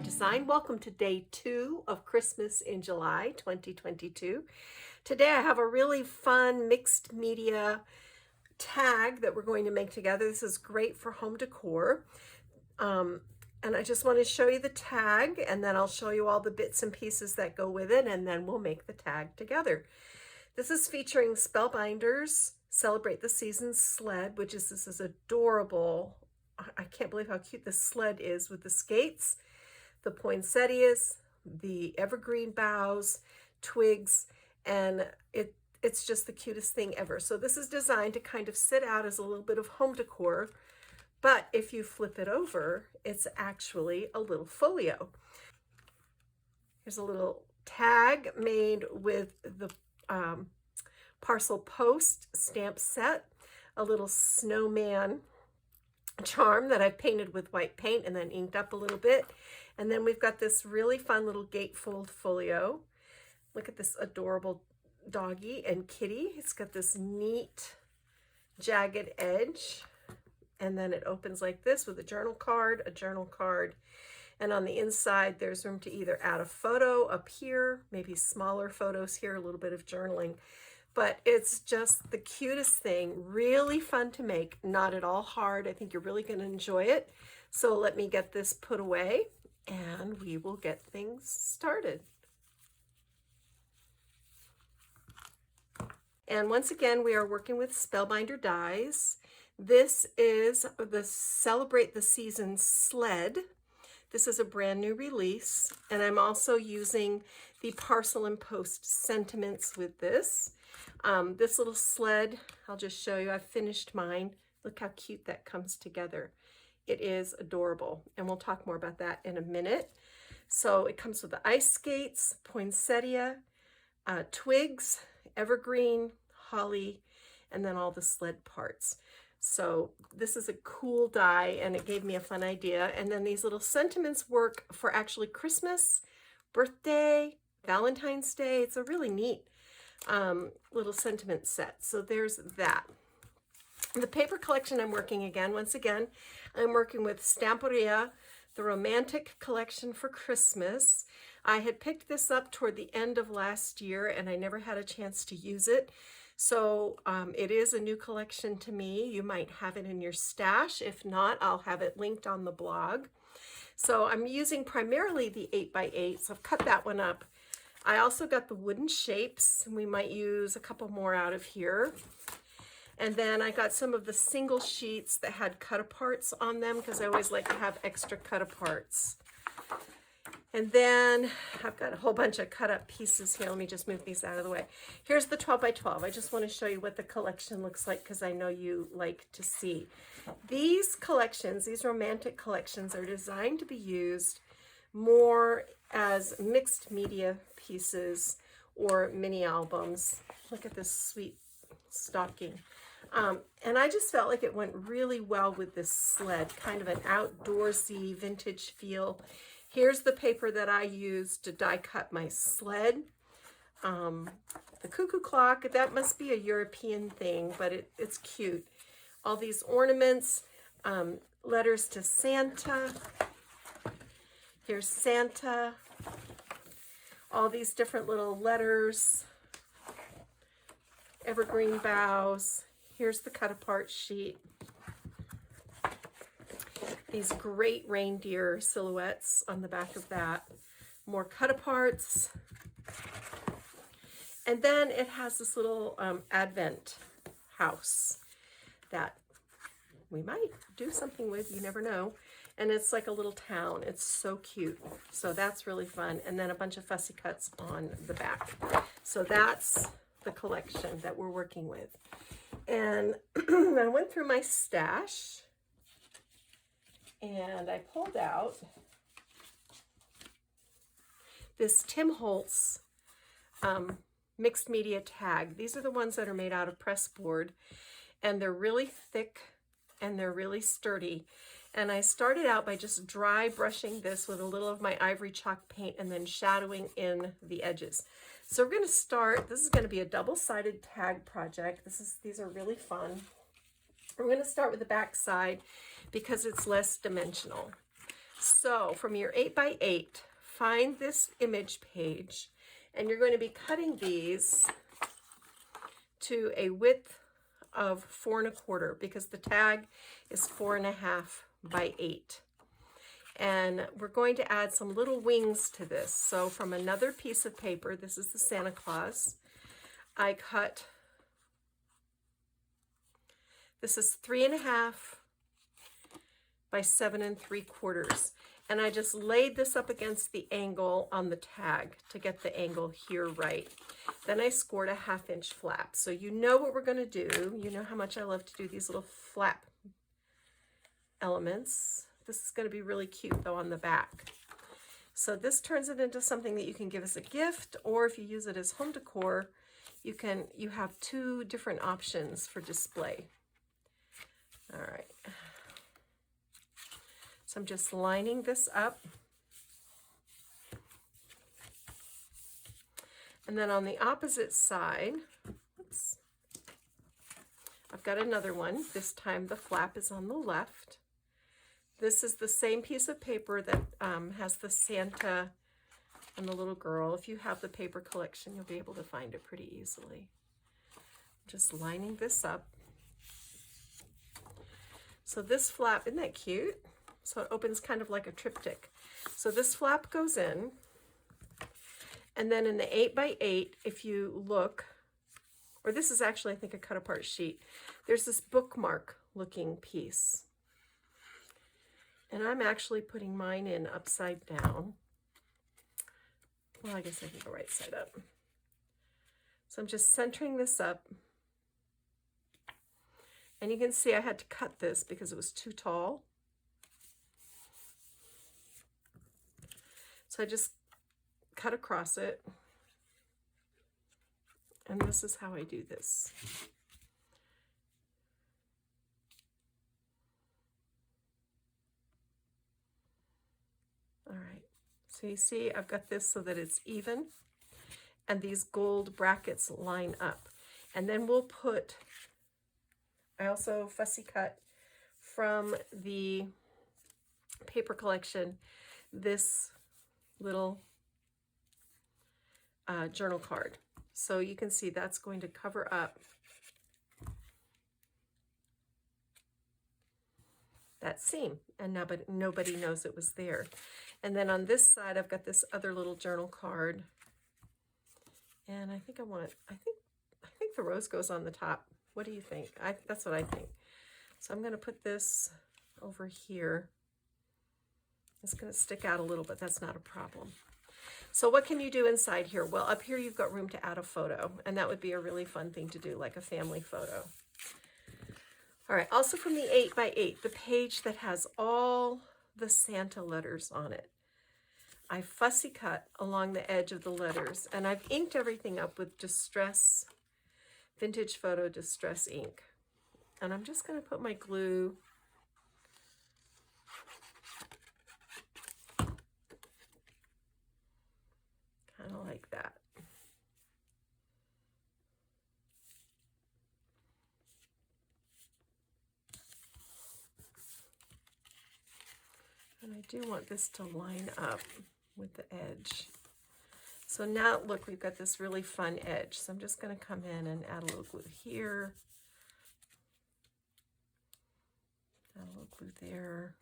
Design. Welcome to day 2 of Christmas in July 2022. Today I have a really fun mixed media tag that we're going to make together. This is great for home decor. And I just want to show you the tag, and then I'll show you all the bits and pieces that go with it, and then we'll make the tag together. This is featuring Spellbinders Celebrate the Season Sled, which is this is adorable. I can't believe how cute this sled is with the skates, the poinsettias, the evergreen boughs, twigs, and it's just the cutest thing ever. So this is designed to kind of sit out as a little bit of home decor, but if you flip it over, it's actually a little folio. Here's a little tag made with the parcel post stamp set, a little Snowman Charm that I've painted with white paint and then inked up a little bit. And then we've got this really fun little gatefold folio. Look at this adorable doggy and kitty. It's got this neat jagged edge. And then it opens like this with a journal card, and on the inside there's room to either add a photo up here, maybe smaller photos here, a little bit of journaling. But it's just the cutest thing, really fun to make, not at all hard. I think you're really going to enjoy it. So let me get this put away and we will get things started. And once again, we are working with Spellbinder dies. This is the Celebrate the Season Sled. This is a brand new release, and I'm also using the Parcel and Post sentiments with this. This little sled, I'll just show you. I've finished mine. Look how cute that comes together. It is adorable, and we'll talk more about that in a minute. So it comes with the ice skates, poinsettia, twigs, evergreen, holly, and then all the sled parts. So this is a cool die, and it gave me a fun idea. And then these little sentiments work for actually Christmas, birthday, Valentine's Day. It's a really neat little sentiment set. So there's that. The paper collection I'm working once again, I'm working with Stamperia, the Romantic Collection for Christmas. I had picked this up toward the end of last year, and I never had a chance to use it. So it is a new collection to me. You might have it in your stash. If not, I'll have it linked on the blog. So I'm using primarily the 8x8, so I've cut that one up. I also got the wooden shapes, and we might use a couple more out of here. And then I got some of the single sheets that had cut-aparts on them, because I always like to have extra cut-aparts. And then I've got a whole bunch of cut-up pieces here. Let me just move these out of the way. Here's the 12x12. I just want to show you what the collection looks like, because I know you like to see. These collections, these romantic collections, are designed to be used more as mixed media pieces or mini albums. Look at this sweet stocking. And I just felt like it went really well with this sled, kind of an outdoorsy vintage feel. Here's the paper that I used to die cut my sled. The cuckoo clock, that must be a European thing, but it's cute. All these ornaments, letters to Santa. Here's Santa. All these different little letters. Evergreen boughs. Here's the cut-apart sheet. These great reindeer silhouettes on the back of that. More cut-aparts. And then it has this little Advent house that we might do something with, you never know. And it's like a little town. It's so cute. So that's really fun. And then a bunch of fussy cuts on the back. So that's the collection that we're working with. And I went through my stash and I pulled out this Tim Holtz mixed media tag. These are the ones that are made out of press board, and they're really thick and they're really sturdy. And I started out by just dry brushing this with a little of my ivory chalk paint and then shadowing in the edges. So we're going to start, this is going to be a double-sided tag project. These are really fun. We're going to start with the back side because it's less dimensional. So from your 8x8, find this image page, and you're going to be cutting these to a width of 4 1/4 because the tag is 4 1/2 by 8. And we're going to add some little wings to this. So from another piece of paper, this is the Santa Claus, I cut, this is 3 1/2 by 7 3/4. And I just laid this up against the angle on the tag to get the angle here right. Then I scored a 1/2 inch flap. So you know what we're going to do. You know how much I love to do these little flap elements. This is going to be really cute though on the back. So this turns it into something that you can give as a gift, or if you use it as home decor, you have 2 different options for display. All right. So I'm just lining this up. And then on the opposite side, oops, I've got another one. This time the flap is on the left. This is the same piece of paper that has the Santa and the little girl. If you have the paper collection, you'll be able to find it pretty easily. Just lining this up. So this flap, isn't that cute? So it opens kind of like a triptych. So this flap goes in, and then in the 8x8, if you look, or this is actually, I think, a cut apart sheet, there's this bookmark looking piece. And I'm actually putting mine in upside down. Well, I guess I can go right side up. So I'm just centering this up. And you can see I had to cut this because it was too tall. So I just cut across it. And this is how I do this. All right, so you see I've got this so that it's even, and these gold brackets line up. And then we'll put, I also fussy cut from the paper collection this little journal card. So you can see that's going to cover up that seam, and nobody knows it was there. And then on this side, I've got this other little journal card, and I think the rose goes on the top. What do you think? That's what I think. So I'm going to put this over here. It's going to stick out a little, but that's not a problem. So what can you do inside here? Well, up here you've got room to add a photo, and that would be a really fun thing to do, like a family photo. All right, also from the 8x8, the page that has all the Santa letters on it, I fussy cut along the edge of the letters, and I've inked everything up with Distress, Vintage Photo Distress ink. And I'm just going to put my glue kind of like that. And I do want this to line up with the edge. So now look, we've got this really fun edge. So I'm just going to come in and add a little glue here. Add a little glue there.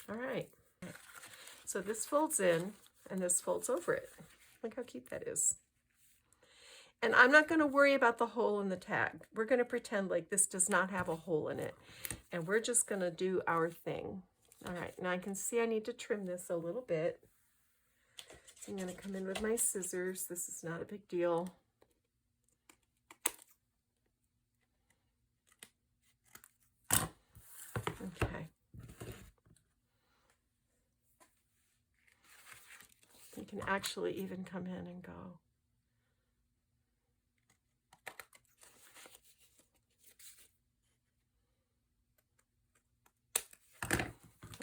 All right. So this folds in and this folds over it. Look how cute that is. And I'm not going to worry about the hole in the tag. We're going to pretend like this does not have a hole in it. And we're just going to do our thing. All right, now I can see I need to trim this a little bit. So I'm going to come in with my scissors. This is not a big deal. Okay. You can actually even come in and go.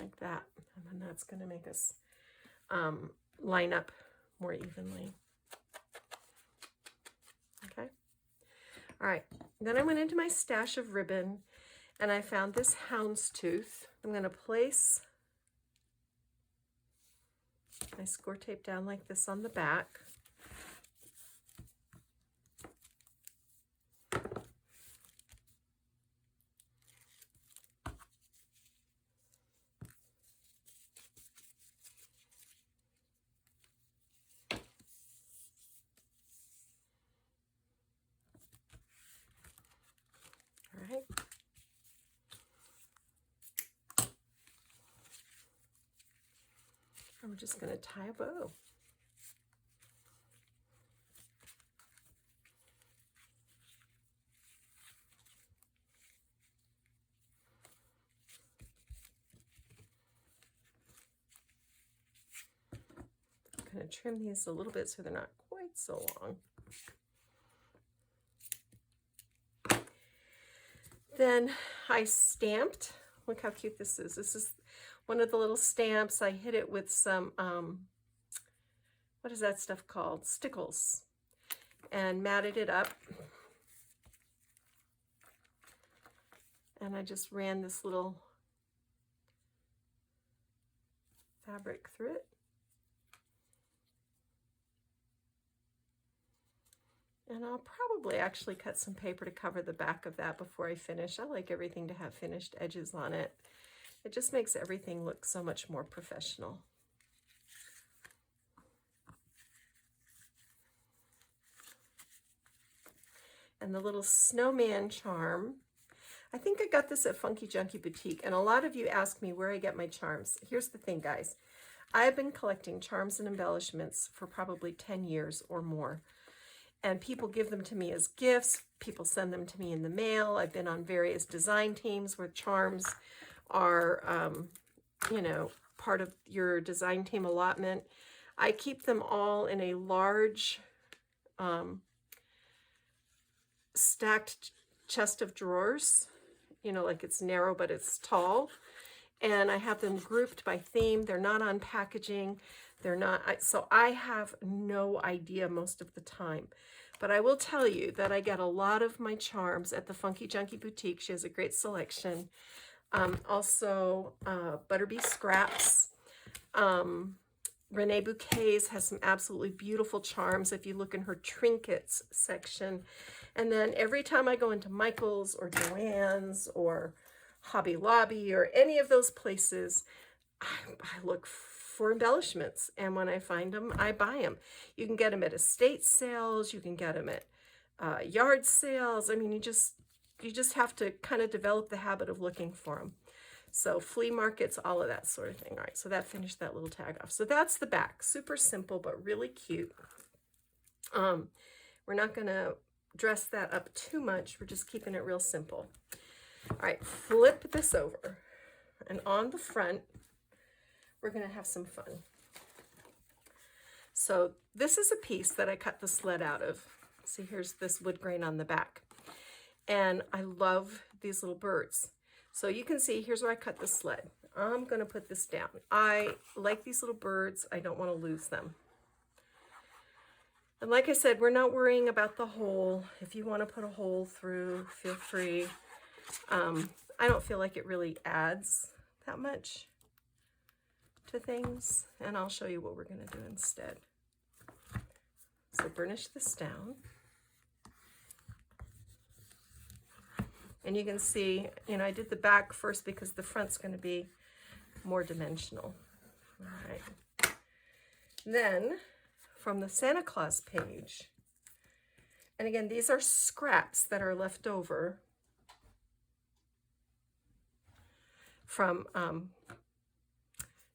Like that, and then that's going to make us line up more evenly. Okay. All right, then I went into my stash of ribbon and I found this houndstooth. I'm going to place my score tape down like this on the back. All right. I'm just going to tie a bow. I'm going to trim these a little bit so they're not quite so long. Then I stamped. Look how cute this is. This is one of the little stamps. I hit it with some, what is that stuff called? Stickles. And matted it up. And I just ran this little fabric through it. And I'll probably actually cut some paper to cover the back of that before I finish. I like everything to have finished edges on it. It just makes everything look so much more professional. And the little Snowman Charm. I think I got this at Funky Junky Boutique, and a lot of you ask me where I get my charms. Here's the thing, guys. I've been collecting charms and embellishments for probably 10 years or more. And people give them to me as gifts. People send them to me in the mail. I've been on various design teams where charms are, you know, part of your design team allotment. I keep them all in a large stacked chest of drawers, you know, like it's narrow, but it's tall. And I have them grouped by theme. They're not on packaging. They're not, so I have no idea most of the time. But I will tell you that I get a lot of my charms at the Funky Junky Boutique. She has a great selection. Also, Butterbee Scraps. Renee Bouquets has some absolutely beautiful charms if you look in her trinkets section. And then every time I go into Michael's or Joann's or Hobby Lobby or any of those places, I look for embellishments, and when I find them, I buy them. You can get them at estate sales, you can get them at yard sales. I mean, you just have to kind of develop the habit of looking for them. So flea markets, all of that sort of thing. All right, so that finished that little tag off. So that's the back. Super simple, but really cute. We're not going to dress that up too much. We're just keeping it real simple. All right, flip this over. And on the front, we're going to have some fun. So this is a piece that I cut the sled out of. See, here's this wood grain on the back. And I love these little birds. So you can see, here's where I cut the sled. I'm going to put this down. I like these little birds. I don't want to lose them. And like I said, we're not worrying about the hole. If you want to put a hole through, feel free. I don't feel like it really adds that much to things. And I'll show you what we're going to do instead. So burnish this down. And you can see, you know, I did the back first because the front's going to be more dimensional. All right. Then, from the Santa Claus page, and again, these are scraps that are left over from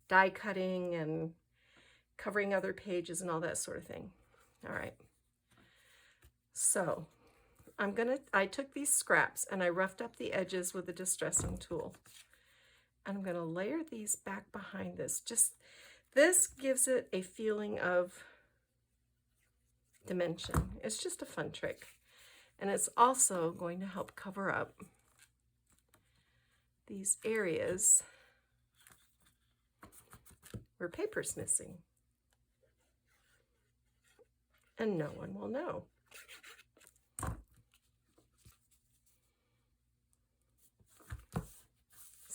die cutting and covering other pages and all that sort of thing. All right. So, I took these scraps and I roughed up the edges with a distressing tool. And I'm going to layer these back behind this. This gives it a feeling of dimension. It's just a fun trick. And it's also going to help cover up these areas where paper's missing. And no one will know.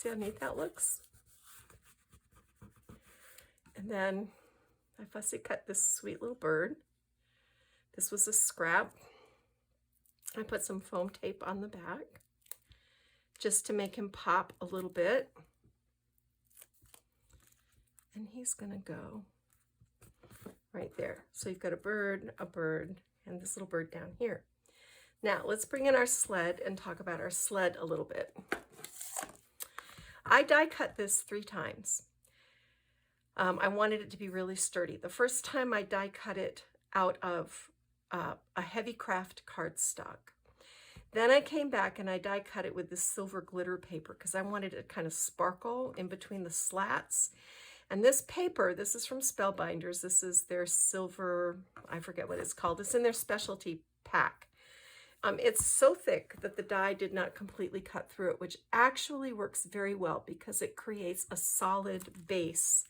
See how neat that looks? And then I fussy cut this sweet little bird. This was a scrap. I put some foam tape on the back just to make him pop a little bit. And he's gonna go right there. So you've got a bird, and this little bird down here. Now let's bring in our sled and talk about our sled a little bit. I die cut this 3 times. I wanted it to be really sturdy. The first time I die cut it out of a heavy craft cardstock. Then I came back and I die cut it with this silver glitter paper because I wanted it to kind of sparkle in between the slats. And this paper, this is from Spellbinders. This is their silver, I forget what it's called. It's in their specialty pack. It's so thick that the die did not completely cut through it, which actually works very well because it creates a solid base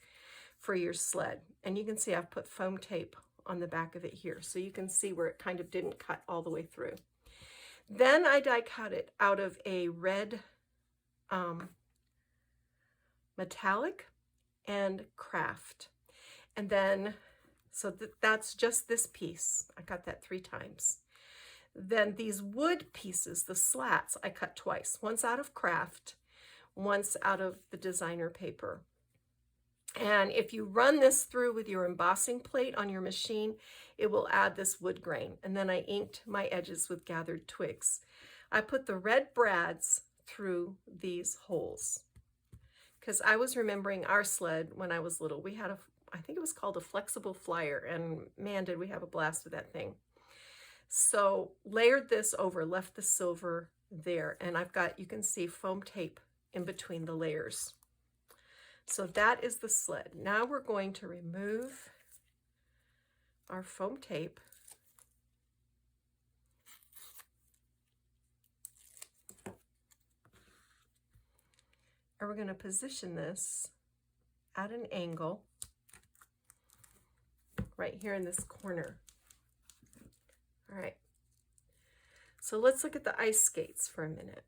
for your sled. And you can see I've put foam tape on the back of it here, so you can see where it kind of didn't cut all the way through. Then I die cut it out of a red metallic and craft. And then, so that's just this piece. I cut that 3 times. Then these wood pieces, the slats, I cut twice. Once out of craft, once out of the designer paper. And if you run this through with your embossing plate on your machine, it will add this wood grain. And then I inked my edges with gathered twigs. I put the red brads through these holes because I was remembering our sled when I was little. We had I think it was called a flexible flyer, and man, did we have a blast with that thing. So layered this over, left the silver there, and I've got, you can see foam tape in between the layers. So that is the sled. Now we're going to remove our foam tape. And we're going to position this at an angle right here in this corner. All right. So let's look at the ice skates for a minute.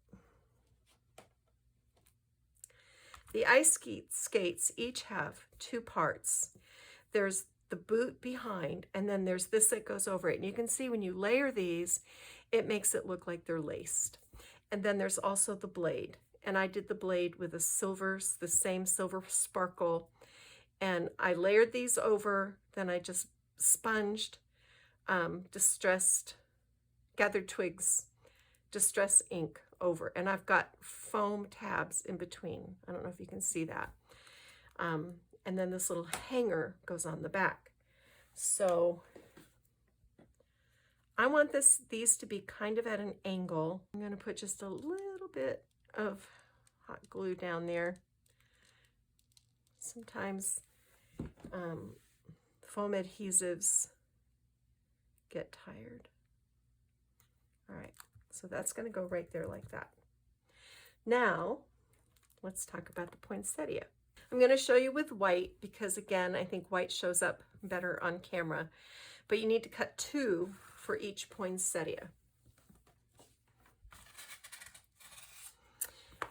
The ice skates each have 2 parts. There's the boot behind, and then there's this that goes over it. And you can see when you layer these, it makes it look like they're laced. And then there's also the blade. And I did the blade with the same silver sparkle. And I layered these over, then I just sponged gathered twigs, distress ink over, and I've got foam tabs in between. I don't know if you can see that. And then this little hanger goes on the back. So I want these to be kind of at an angle. I'm going to put just a little bit of hot glue down there. Sometimes foam adhesives get tired. All right, so that's going to go right there like that. Now, let's talk about the poinsettia. I'm going to show you with white because, again, I think white shows up better on camera, but you need to cut 2 for each poinsettia.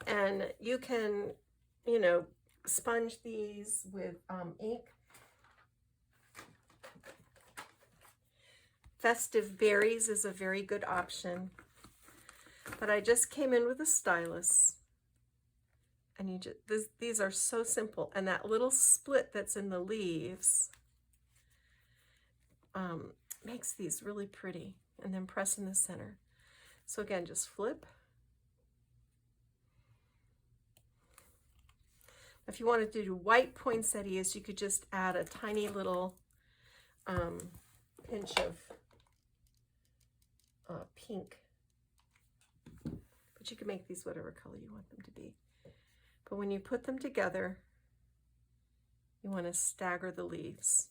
And you can, sponge these with ink. Festive Berries is a very good option, but I just came in with a stylus, and these are so simple, and that little split that's in the leaves makes these really pretty, and then press in the center. So again, just flip. If you wanted to do white poinsettias, you could just add a tiny little pinch of pink, but you can make these whatever color you want them to be. But when you put them together, you want to stagger the leaves,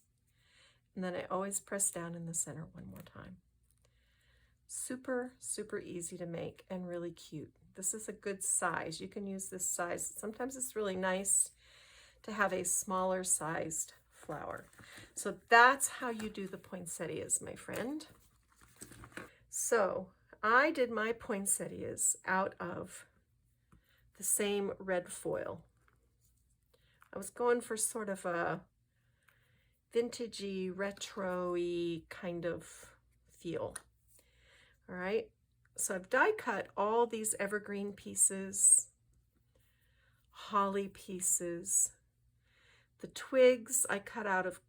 and then I always press down in the center one more time. Super, super easy to make and really cute. This is a good size. You can use this size. Sometimes it's really nice to have a smaller sized flower. So that's how you do the poinsettias, my friend. So I did my poinsettias out of the same red foil. I was going for sort of a vintagey, retro-y kind of feel. All right, so I've die cut all these evergreen pieces, holly pieces. The twigs I cut out of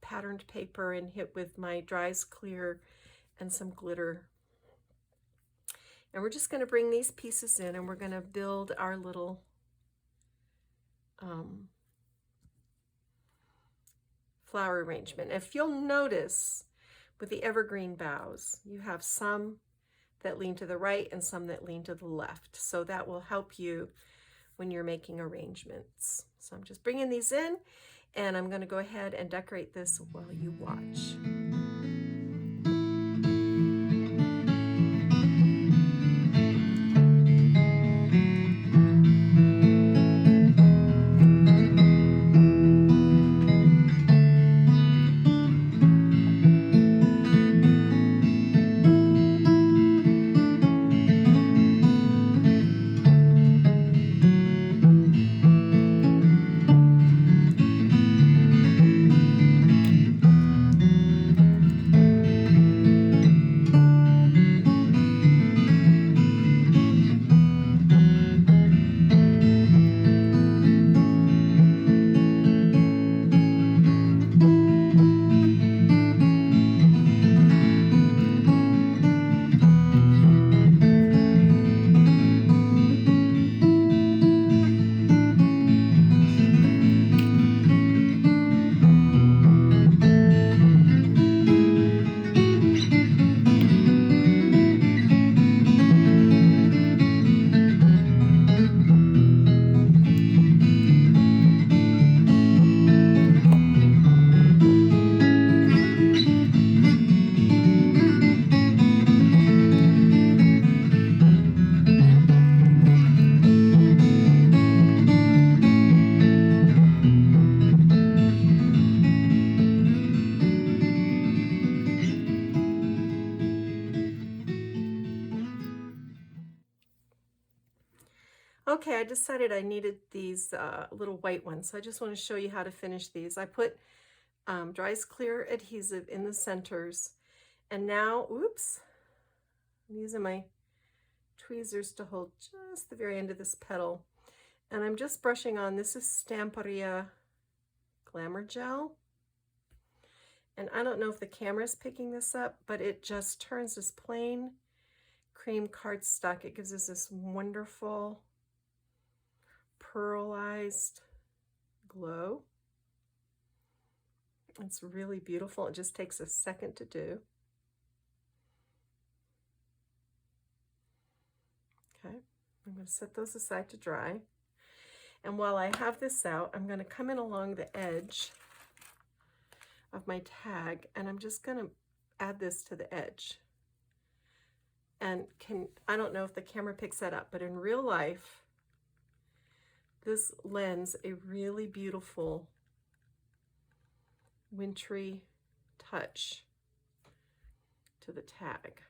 patterned paper and hit with my Dries Clear and some glitter. And we're just going to bring these pieces in and we're going to build our little flower arrangement. If you'll notice with the evergreen boughs, you have some that lean to the right and some that lean to the left. So that will help you when you're making arrangements. So I'm just bringing these in and I'm going to go ahead and decorate this while you watch. Okay, I decided I needed these little white ones, so I just want to show you how to finish these. I put Dries Clear adhesive in the centers, and now, oops, I'm using my tweezers to hold just the very end of this petal, and I'm just brushing on, this is Stamperia Glamour Gel, and I don't know if the camera's picking this up, but it just turns this plain cream cardstock. It gives us this wonderful pearlized glow. It's really beautiful. It just takes a second to do. Okay, I'm going to set those aside to dry. And while I have this out, I'm going to come in along the edge of my tag and I'm just going to add this to the edge. And I don't know if the camera picks that up, but in real life, this lends a really beautiful wintry touch to the tag.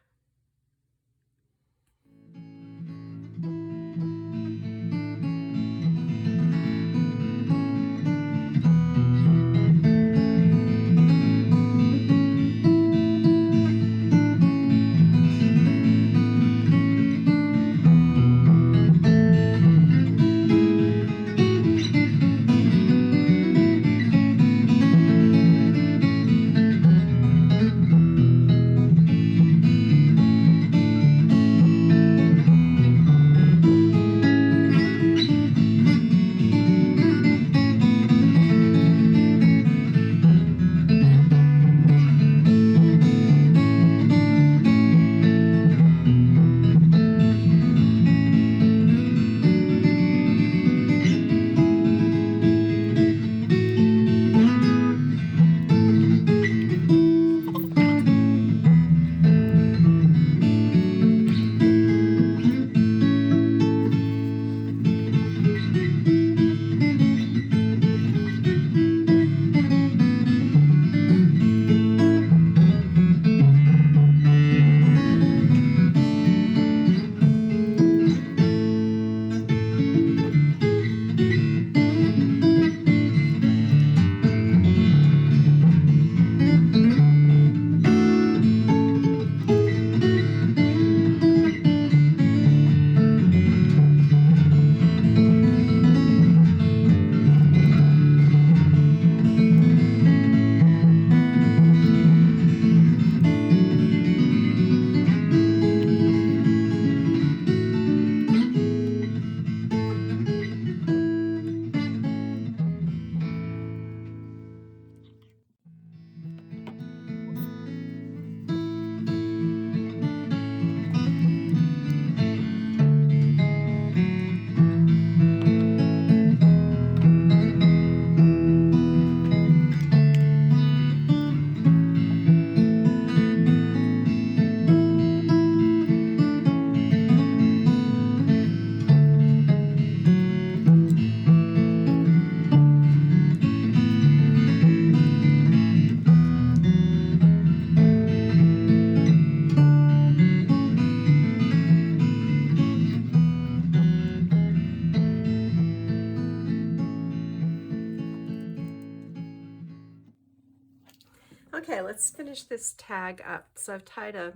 Okay, let's finish this tag up. So I've tied a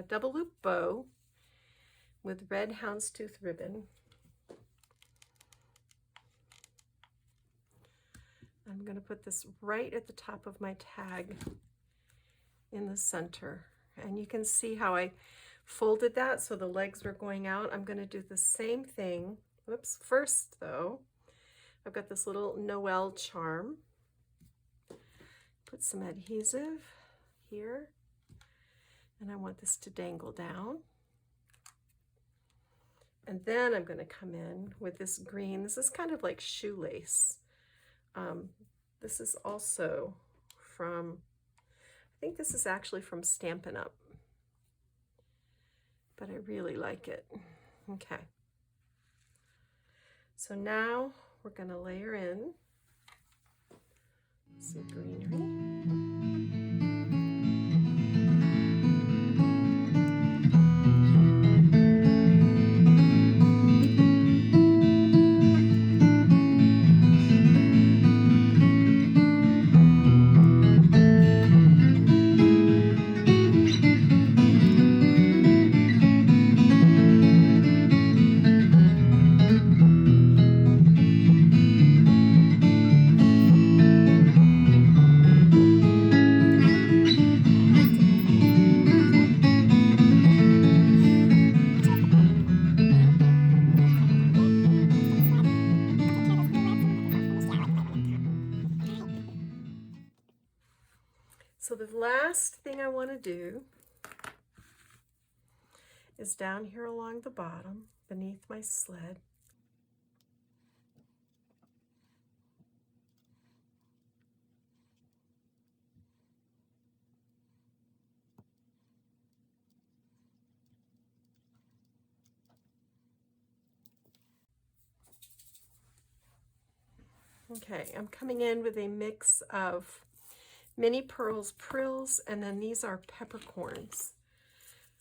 double loop bow with red houndstooth ribbon. I'm going to put this right at the top of my tag in the center. And you can see how I folded that so the legs were going out. I'm going to do the same thing. Whoops, first though, I've got this little Noel charm. Put some adhesive here. And I want this to dangle down. And then I'm going to come in with this green. This is kind of like shoelace. This is also from, I think this is actually from Stampin' Up, but I really like it. Okay. So now we're going to layer in some greenery. So the last thing I want to do is down here along the bottom beneath my sled. Okay, I'm coming in with a mix of mini pearls, prills, and then these are peppercorns,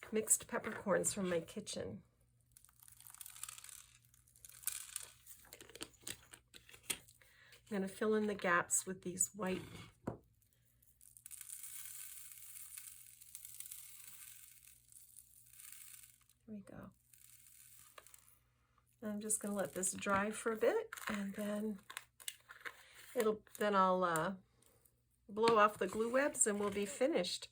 mixed peppercorns from my kitchen. I'm going to fill in the gaps with these white. Here we go. And I'm just going to let this dry for a bit, and then I'll blow off the glue webs and we'll be finished.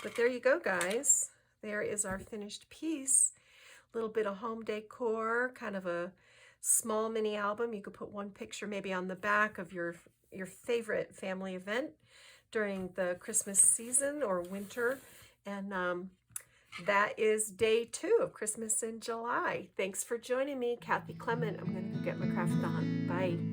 But there you go, guys. There is our finished piece. A little bit of home decor, kind of a small mini album. You could put one picture maybe on the back of your favorite family event during the Christmas season or winter. And that is day 2 of Christmas in July. Thanks for joining me, Kathy Clement. I'm going to go get my craft on. Bye.